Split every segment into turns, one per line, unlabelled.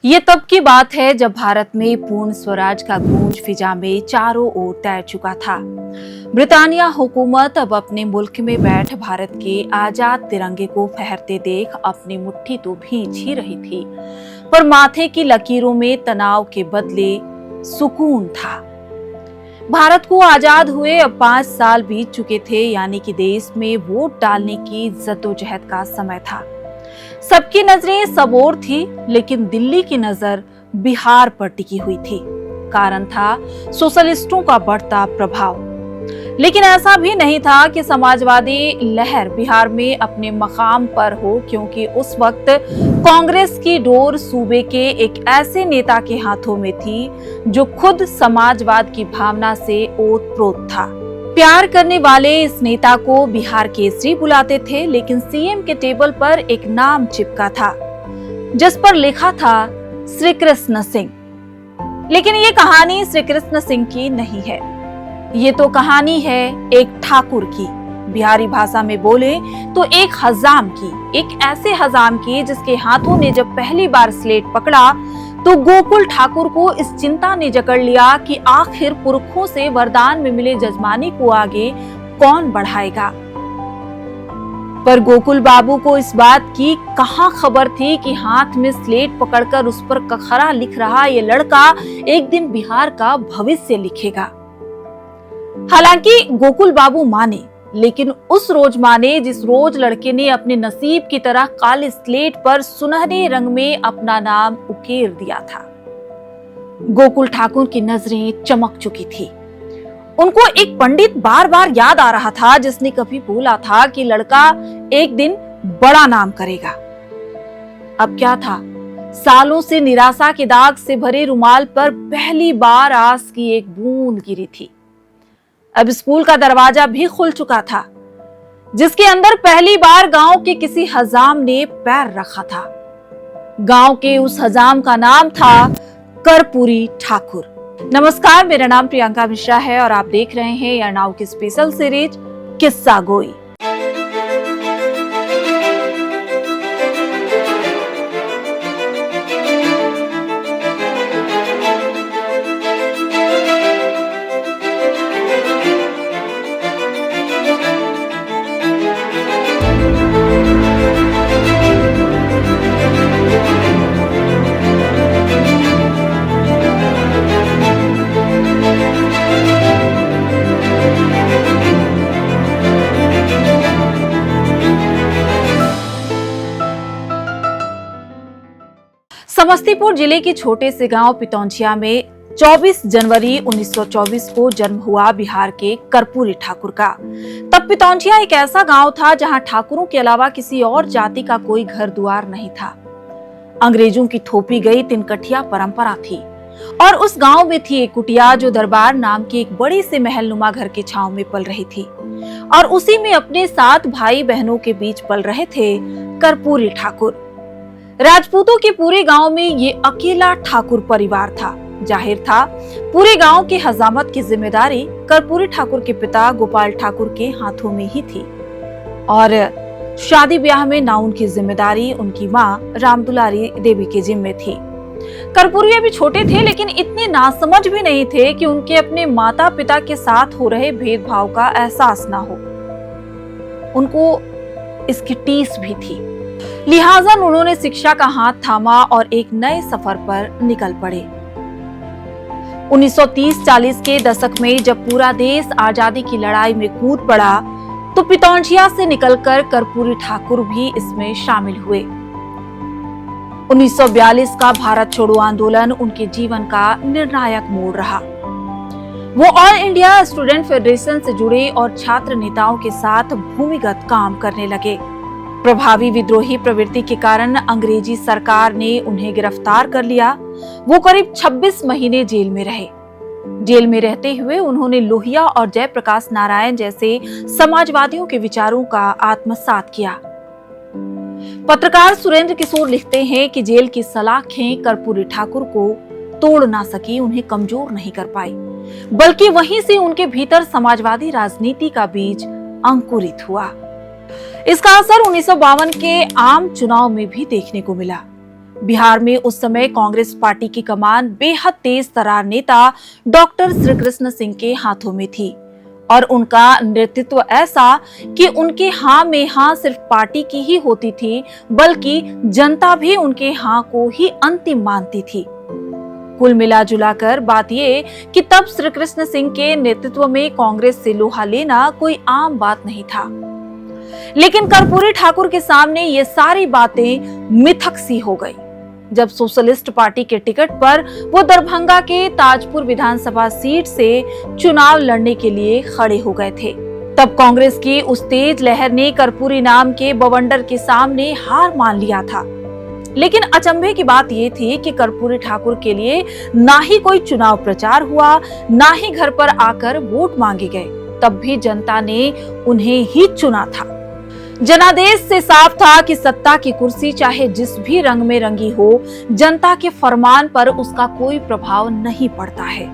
ये तब की बात है जब भारत में पूर्ण स्वराज का गूंज फिजा में चारों ओर तैर चुका था। ब्रिटानिया हुकूमत अब अपने मुल्क में बैठ भारत के आजाद तिरंगे को फहरते देख अपनी मुट्ठी तो भींच ही रही थी, पर माथे की लकीरों में तनाव के बदले सुकून था। भारत को आजाद हुए अब 5 साल बीत चुके थे, यानी कि देश में वोट डालने की जद्दोजहद का समय था। सबकी नजरें सब ओर थी, लेकिन दिल्ली की नजर बिहार पर टिकी हुई थी। कारण था सोशलिस्टों का बढ़ता प्रभाव। लेकिन ऐसा भी नहीं था कि समाजवादी लहर बिहार में अपने मकाम पर हो, क्योंकि उस वक्त कांग्रेस की डोर सूबे के एक ऐसे नेता के हाथों में थी जो खुद समाजवाद की भावना से ओतप्रोत था। प्यार करने वाले इस नेता को बिहार केसरी बुलाते थे, लेकिन सीएम के टेबल पर एक नाम चिपका था जिस पर लिखा था श्री कृष्ण सिंह। लेकिन ये कहानी श्री कृष्ण सिंह की नहीं है, ये तो कहानी है एक ठाकुर की। बिहारी भाषा में बोले तो एक हजाम की, एक ऐसे हजाम की जिसके हाथों ने जब पहली बार स्लेट पकड़ा तो गोकुल ठाकुर को इस चिंता ने जकड़ लिया कि आखिर पुरखों से वरदान में मिले जजमानी को आगे कौन बढ़ाएगा। पर गोकुल बाबू को इस बात की कहां खबर थी कि हाथ में स्लेट पकड़कर उस पर कखरा लिख रहा ये लड़का एक दिन बिहार का भविष्य लिखेगा। हालांकि गोकुल बाबू माने, लेकिन उस रोज माने जिस रोज लड़के ने अपने नसीब की तरह काले स्लेट पर सुनहरे रंग में अपना नाम उकेर दिया था। गोकुल ठाकुर की नजरें चमक चुकी थी। उनको एक पंडित बार बार याद आ रहा था जिसने कभी बोला था कि लड़का एक दिन बड़ा नाम करेगा। अब क्या था, सालों से निराशा के दाग से भरे रुमाल पर पहली बार आस की एक बूंद गिरी थी। अब स्कूल का दरवाजा भी खुल चुका था, जिसके अंदर पहली बार गांव के किसी हजाम ने पैर रखा था। गांव के उस हजाम का नाम था कर्पूरी ठाकुर। नमस्कार, मेरा नाम प्रियंका मिश्रा है और आप देख रहे हैं एयरनाउ की स्पेशल सीरीज किस्सा गोई। समस्तीपुर जिले के छोटे से गांव पितौंचिया में 24 जनवरी 1924 को जन्म हुआ बिहार के कर्पूरी ठाकुर का। तब पितौंचिया एक ऐसा गांव था जहां ठाकुरों के अलावा किसी और जाति का कोई घर द्वार नहीं था। अंग्रेजों की थोपी गई तिनकठिया परंपरा थी और उस गांव में थी एक कुटिया जो दरबार नाम के एक बड़े से महलनुमा घर के छांव में पल रही थी, और उसी में अपने 7 भाई बहनों के बीच पल रहे थे कर्पूरी ठाकुर। राजपूतों के पूरे गांव में ये अकेला ठाकुर परिवार था। जाहिर था पूरे गांव की हजामत की जिम्मेदारी कर्पूरी ठाकुर के पिता गोपाल ठाकुर के हाथों में ही थी, और शादी ब्याह में नाउन की जिम्मेदारी उनकी मां रामदुलारी देवी के जिम्मे थी। कर्पूरी अभी छोटे थे, लेकिन इतने नासमझ भी नहीं थे कि उनके अपने माता पिता के साथ हो रहे भेदभाव का एहसास ना हो। उनको इसकी टीस भी थी, लिहाजा उन्होंने शिक्षा का हाथ थामा और एक नए सफर पर निकल पड़े। 1930-40 के दशक में जब पूरा देश आजादी की लड़ाई में कूद पड़ा, तो पितौंचिया से निकलकर कर्पूरी ठाकुर भी इसमें शामिल हुए। 1942 का भारत छोड़ो आंदोलन उनके जीवन का निर्णायक मोड़ रहा। वो ऑल इंडिया स्टूडेंट फेडरेशन से जुड़े और छात्र नेताओं के साथ भूमिगत काम करने लगे। प्रभावी विद्रोही प्रवृत्ति के कारण अंग्रेजी सरकार ने उन्हें गिरफ्तार कर लिया। वो करीब 26 महीने जेल में रहे। जेल में रहते हुए उन्होंने लोहिया और जयप्रकाश नारायण जैसे समाजवादियों के विचारों का आत्मसात किया। पत्रकार सुरेंद्र किशोर लिखते हैं कि जेल की सलाखें कर्पूरी ठाकुर को तोड़ ना सकी, उन्हें कमजोर नहीं कर पाई, बल्कि वहीं से उनके भीतर समाजवादी राजनीति का बीज अंकुरित हुआ। इसका असर 1952 के आम चुनाव में भी देखने को मिला। बिहार में उस समय कांग्रेस पार्टी की कमान बेहद तेज तर्रार नेता डॉक्टर श्रीकृष्ण सिंह के हाथों में थी और उनका नेतृत्व ऐसा कि उनके हाँ में हाँ सिर्फ पार्टी की ही होती थी, बल्कि जनता भी उनके हाँ को ही अंतिम मानती थी। कुल मिला जुलाकर बात ये कि तब श्रीकृष्ण सिंह के नेतृत्व में कांग्रेस से लोहा लेना कोई आम बात नहीं था। लेकिन कर्पूरी ठाकुर के सामने ये सारी बातें मिथक सी हो गई जब सोशलिस्ट पार्टी के टिकट पर वो दरभंगा के ताजपुर विधानसभा सीट से चुनाव लड़ने के लिए खड़े हो गए थे। तब कांग्रेस की उस तेज लहर ने कर्पूरी नाम के बवंडर के सामने हार मान लिया था। लेकिन अचंभे की बात ये थी कि कर्पूरी ठाकुर के लिए ना ही कोई चुनाव प्रचार हुआ, ना ही घर पर आकर वोट मांगे गए। तब भी जनता ने उन्हें ही चुना था। जनादेश से साफ था कि सत्ता की कुर्सी चाहे जिस भी रंग में रंगी हो, जनता के फरमान पर उसका कोई प्रभाव नहीं पड़ता है।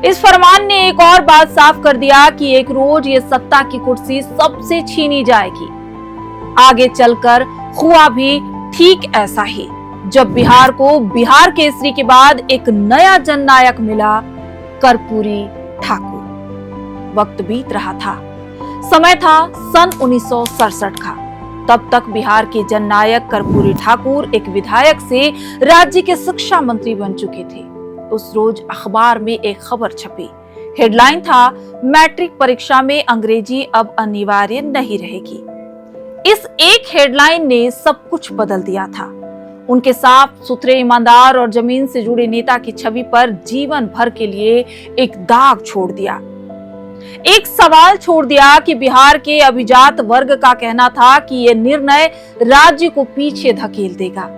इस फरमान ने एक और बात साफ कर दिया कि एक रोज ये सत्ता की कुर्सी सबसे छीनी जाएगी। आगे चलकर हुआ भी ठीक ऐसा ही, जब बिहार को बिहार केसरी के बाद एक नया जननायक मिला, कर्पूरी ठाकुर। वक्त बीत रहा था, समय था सन 1967 का। तब तक बिहार के जननायक कर्पूरी ठाकुर एक विधायक से राज्य के शिक्षा मंत्री बन चुके थे। उस रोज अखबार में एक खबर छपी। हेडलाइन था, मैट्रिक परीक्षा में अंग्रेजी अब अनिवार्य नहीं रहेगी। इस एक हेडलाइन ने सब कुछ बदल दिया था। उनके साफ सुथरे, ईमानदार और जमीन से जुड़े नेता की छवि पर जीवन भर के लिए एक दाग छोड़ दिया। एक सवाल छोड़ दिया कि बिहार के अभिजात वर्ग का कहना था कि यह निर्णय राज्य को पीछे धकेल देगा।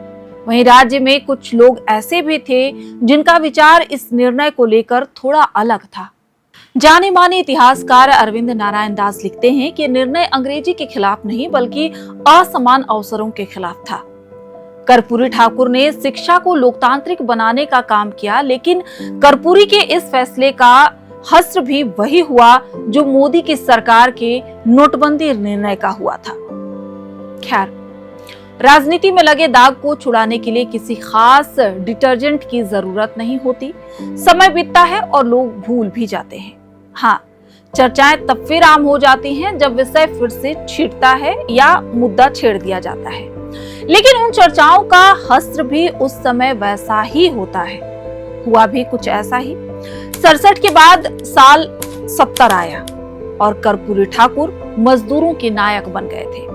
वहीं राज्य में कुछ लोग ऐसे भी थे जिनका विचार इस निर्णय को लेकर थोड़ा अलग था। जाने माने इतिहासकार अरविंद नारायण दास लिखते हैं कि निर्णय अंग्रेजी के खिलाफ नहीं बल्कि असमान अवसरों के खिलाफ था। कर्पूरी ठाकुर ने शिक्षा को लोकतांत्रिक बनाने का काम किया, लेकिन कर्पूरी के इस फैसले का हश्र भी वही हुआ जो मोदी की सरकार के नोटबंदी निर्णय का हुआ था। खैर, राजनीति में लगे दाग को छुड़ाने के लिए किसी खास डिटर्जेंट की जरूरत नहीं होती। समय बीतता है और लोग भूल भी जाते हैं। हाँ, चर्चाएं तब फिर आम हो जाती हैं जब विषय फिर से छिड़ता है या मुद्दा छेड़ दिया जाता है। लेकिन उन चर्चाओं का हश्र भी उस समय वैसा ही होता है। हुआ भी कुछ ऐसा ही। 67 के बाद साल 70 आया और कर्पूरी ठाकुर मजदूरों के नायक बन गए थे।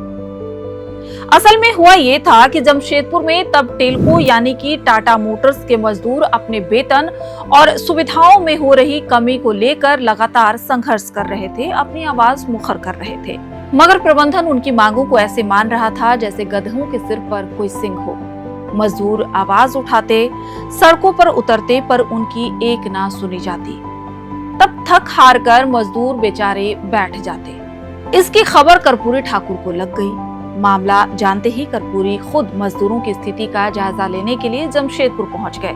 असल में हुआ ये था कि जमशेदपुर में तब टेल्को यानी कि टाटा मोटर्स के मजदूर अपने वेतन और सुविधाओं में हो रही कमी को लेकर लगातार संघर्ष कर रहे थे, अपनी आवाज मुखर कर रहे थे। मगर प्रबंधन उनकी मांगों को ऐसे मान रहा था जैसे गधों के सिर पर कोई सिंह हो। मजदूर आवाज उठाते, सड़कों पर उतरते, पर उनकी एक ना सुनी जाती। तब थक हार कर मजदूर बेचारे बैठ जाते। इसकी खबर कर्पूरी ठाकुर को लग गई। मामला जानते ही कर्पूरी खुद मजदूरों की स्थिति का जायजा लेने के लिए जमशेदपुर पहुंच गए।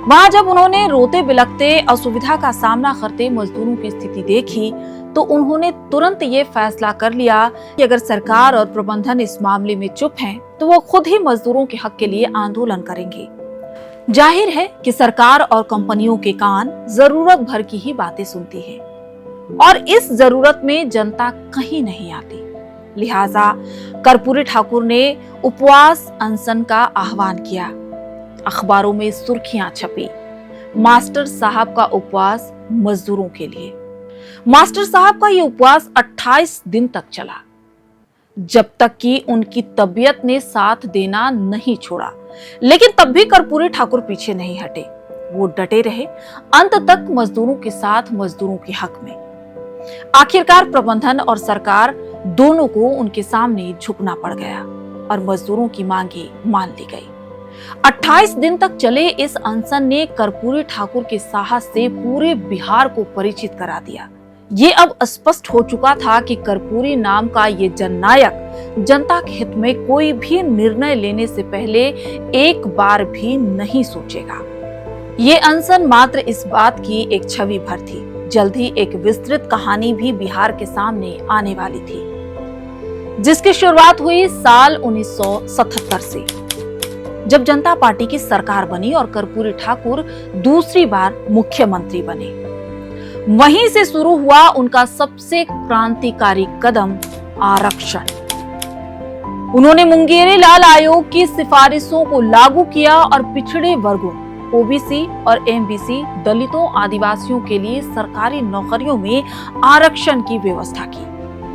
वहां जब उन्होंने रोते बिलखते असुविधा का सामना करते मजदूरों की स्थिति देखी तो उन्होंने तुरंत ये फैसला कर लिया कि अगर सरकार और प्रबंधन इस मामले में चुप हैं, तो वो खुद ही मजदूरों के हक के लिए आंदोलन करेंगे। जाहिर है कि सरकार और कंपनियों के कान जरूरत भर की ही बातें सुनती है और इस जरूरत में जनता कहीं नहीं आती। लिहाजा कर्पूरी ठाकुर ने उपवास अनशन का आह्वान किया। अखबारों में सुर्खियां छपी, मास्टर साहब का उपवास मजदूरों के लिए। मास्टर साहब का यह उपवास 28 दिन तक चला, जब तक कि उनकी तबीयत ने साथ देना नहीं छोड़ा। लेकिन तब भी कर्पूरी ठाकुर पीछे नहीं हटे। वो डटे रहे अंत तक मजदूरों के साथ, मजदूरों के हक में। आखिरकार प्रबंधन और सरकार दोनों को उनके सामने झुकना पड़ गया और मजदूरों की मांगे मान ली गई। 28 दिन तक चले इस अनशन ने कर्पूरी ठाकुर के साहस से पूरे बिहार को परिचित करा दिया। ये अब स्पष्ट हो चुका था कि कर्पूरी नाम का ये जननायक जनता के हित में कोई भी निर्णय लेने से पहले एक बार भी नहीं सोचेगा। ये अनशन मात्र इस बात की एक छवि भर थी। जल्द ही एक विस्तृत कहानी भी बिहार के सामने आने वाली थी, जिसकी शुरुआत हुई साल 1977 से। जब जनता पार्टी की सरकार बनी और कर्पूरी ठाकुर दूसरी बार मुख्यमंत्री बने। वहीं से शुरू हुआ उनका सबसे क्रांतिकारी कदम, आरक्षण। उन्होंने मुंगेरी लाल आयोग की सिफारिशों को लागू किया और पिछड़े वर्गों, ओबीसी और एमबीसी, दलितों, आदिवासियों के लिए सरकारी नौकरियों में आरक्षण की व्यवस्था की।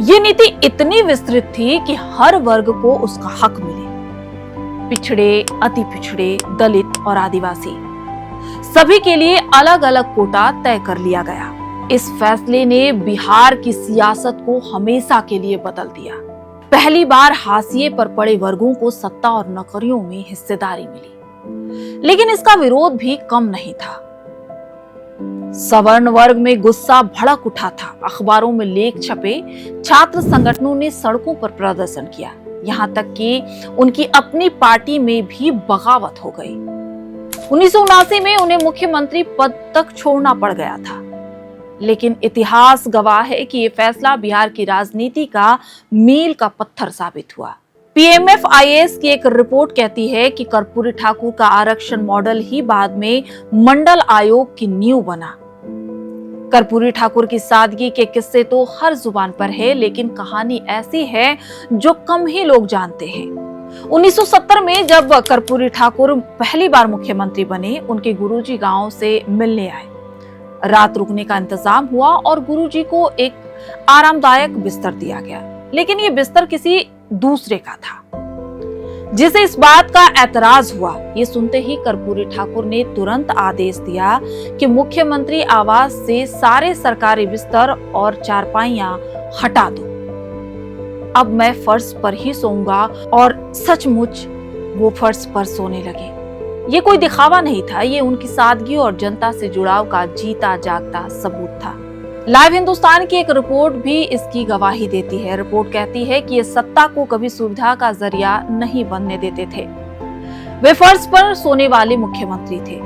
ये नीति इतनी विस्तृत थी कि हर वर्ग को उसका हक मिले। पिछड़े, अति पिछड़े, दलित और आदिवासी सभी के लिए अलग अलग कोटा तय कर लिया गया। इस फैसले ने बिहार की सियासत को हमेशा के लिए बदल दिया। पहली बार हाशिए पर पड़े वर्गों को सत्ता और नौकरियों में हिस्सेदारी मिली, लेकिन इसका विरोध भी कम नहीं था। सवर्ण वर्ग में गुस्सा भड़क उठा था। अखबारों में लेख छपे, छात्र संगठनों ने सड़कों पर प्रदर्शन किया, यहाँ तक कि उनकी अपनी पार्टी में भी बगावत हो गई। 1979 में उन्हें मुख्यमंत्री पद तक छोड़ना पड़ गया था, लेकिन इतिहास गवाह है कि यह फैसला बिहार की राजनीति का मील का पत्थर साबित हुआ। पीएमएफआईएस की एक रिपोर्ट कहती है कि कर्पूरी ठाकुर का आरक्षण मॉडल ही बाद में मंडल आयोग की नींव बना। कर्पूरी ठाकुर की सादगी के किस्से तो हर जुबान पर है, लेकिन कहानी ऐसी है जो कम ही लोग जानते हैं। 1970 में जब कर्पूरी ठाकुर पहली बार मुख्यमंत्री बने, उनके गुरुजी गांव से मिलने आए। रात रुकने का इंतजाम हुआ और गुरुजी को एक आरामदायक बिस्तर दिया गया, लेकिन ये बिस्तर किसी दूसरे का था, जिसे इस बात का ऐतराज हुआ। ये सुनते ही कर्पूरी ठाकुर ने तुरंत आदेश दिया कि मुख्यमंत्री आवास से सारे सरकारी बिस्तर और चारपाइयां हटा दो, अब मैं फर्श पर ही सोऊंगा। और सचमुच वो फर्श पर सोने लगे। ये कोई दिखावा नहीं था, ये उनकी सादगी और जनता से जुड़ाव का जीता जागता सबूत था। लाइव हिंदुस्तान की एक रिपोर्ट भी इसकी गवाही देती है। रिपोर्ट कहती है कि ये सत्ता को कभी सुविधा का जरिया नहीं बनने देते थे। वे फर्श पर सोने वाले मुख्यमंत्री थे।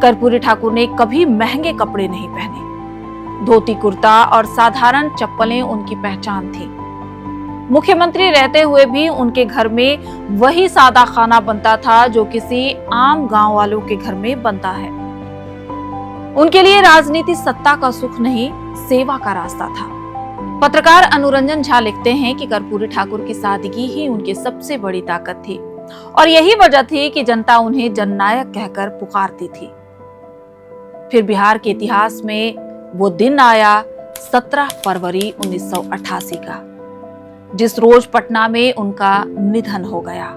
कर्पूरी ठाकुर ने कभी महंगे कपड़े नहीं पहने। धोती कुर्ता और साधारण चप्पलें उनकी पहचान थी। मुख्यमंत्री रहते हुए भी उनके घर में वही सादा खाना बनता था जो किसी आम गांव वालों के घर में बनता है। उनके लिए राजनीति सत्ता का सुख नहीं, सेवा का रास्ता था। पत्रकार अनुरंजन झा लिखते हैं कि कर्पूरी ठाकुर की सादगी ही उनकी सबसे बड़ी ताकत थी और यही वजह थी कि जनता उन्हें जननायक कहकर पुकारती थी। फिर बिहार के इतिहास में वो दिन आया, 17 फरवरी 1988 का, जिस रोज पटना में उनका निधन हो गया।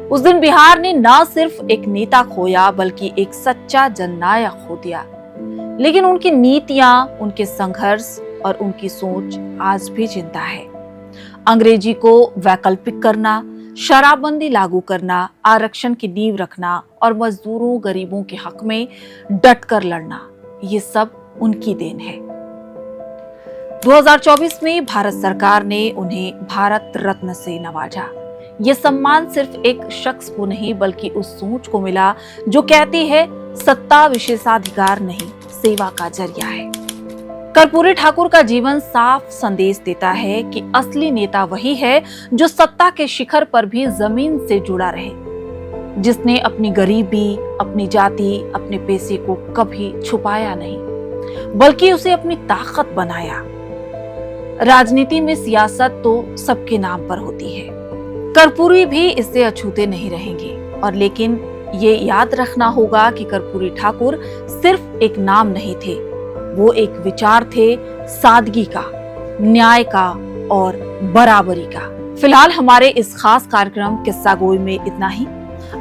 उस दिन बिहार ने न सिर्फ एक नेता खोया बल्कि एक सच्चा जननायक खो दिया। लेकिन उनकी नीतियां, उनके संघर्ष और उनकी सोच आज भी जिंदा है। अंग्रेजी को वैकल्पिक करना, शराबबंदी लागू करना, आरक्षण की नींव रखना और मजदूरों, गरीबों के हक में डटकर लड़ना, ये सब उनकी देन है। 2024 में भारत सरकार ने उन्हें भारत रत्न से नवाजा। ये सम्मान सिर्फ एक शख्स को नहीं बल्कि उस सोच को मिला जो कहती है सत्ता विशेषाधिकार नहीं, सेवा का जरिया है। कर्पूरी ठाकुर का जीवन साफ संदेश देता है कि असली नेता वही है जो सत्ता के शिखर पर भी जमीन से जुड़ा रहे, जिसने अपनी गरीबी, अपनी जाति, अपने पैसे को कभी छुपाया नहीं बल्कि उसे अपनी ताकत बनाया। राजनीति में सियासत तो सबके नाम पर होती है, कर्पूरी भी इससे अछूते नहीं रहेंगे। और लेकिन ये याद रखना होगा कि कर्पूरी ठाकुर सिर्फ एक नाम नहीं थे, वो एक विचार थे, सादगी का, न्याय का और बराबरी का। फिलहाल हमारे इस खास कार्यक्रम किस्सा गोई में इतना ही।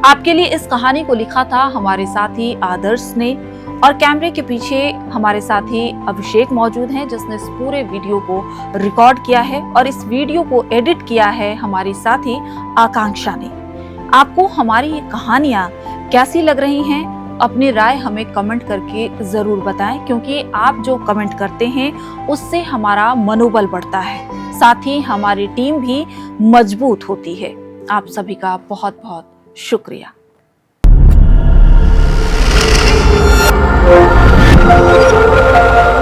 आपके लिए इस कहानी को लिखा था हमारे साथी आदर्श ने और कैमरे के पीछे हमारे साथी अभिषेक मौजूद हैं जिसने इस पूरे वीडियो को रिकॉर्ड किया है और इस वीडियो को एडिट किया है हमारी साथी आकांक्षा ने। आपको हमारी ये कहानियां कैसी लग रही हैं? अपनी राय हमें कमेंट करके जरूर बताएं, क्योंकि आप जो कमेंट करते हैं उससे हमारा मनोबल बढ़ता है, साथ ही हमारी टीम भी मजबूत होती है। आप सभी का बहुत बहुत शुक्रिया।
Thank you.